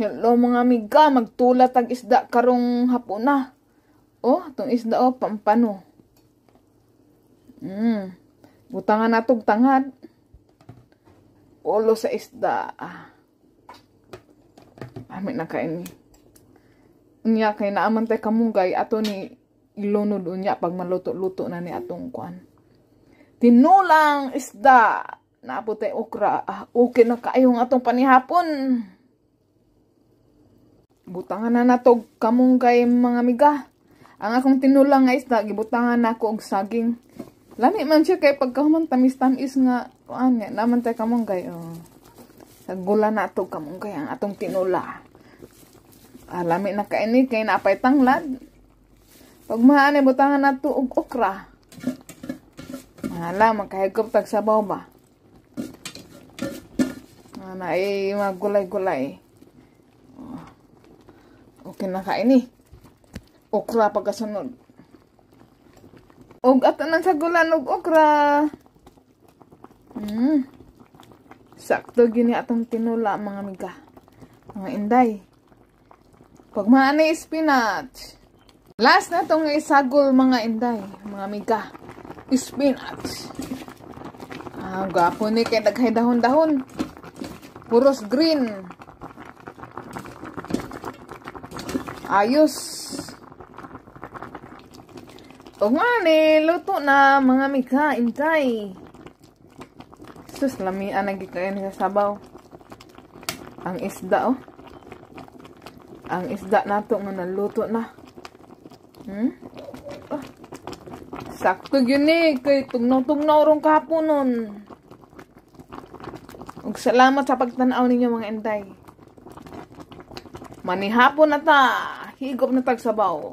Hello mga amiga, magtulat ang isda karong hapon na. Oh, itong isda pampano. Butangan natog tangad. Ulo sa isda. Amin na kain ni. Unya kay naaman tay kamunggay ato ni ilunod unya pag maluto-luto na ni atong kuan. Tinulang isda. Naabot tay okra. Okay na kayong atong panihapon. Butangan na natog kamunggay mga amiga. Ang akong tinulang nga isda gibutangan nako og saging. Lami man siya kay pagkahuman tamis-tamis nga kuan nga naman tay kamunggay. Sa gula na atog kamunggay ang atong tinula. Lami na kaini kay napay tanglad. Pag maani butangan nato og okra. Hala makahigop tag sabaw ba. Na mga gulay-gulay. Okay na kaini. Okra pagkasunod. Og ato nang sagulan og okra. Sakto gini atong tinula mga amiga. Mga inday. Pag maani spinach. Last na itong isagol mga inday. Mga amiga. Spinach. Gapo ni kay daghay dahon-dahon. Puros green. Ayos. O nga ni, luto na mga amiga, intay. Sus, lamian nagkikain sa sabaw. Ang isda, Ang isda nato nga naluto na. Sakto yun kay tugnaw-tugnaw rong kahapon nun. Ug salamat sa pagtanaw ninyo mga intay. Manihapon na ta. Higop na tagsabaw.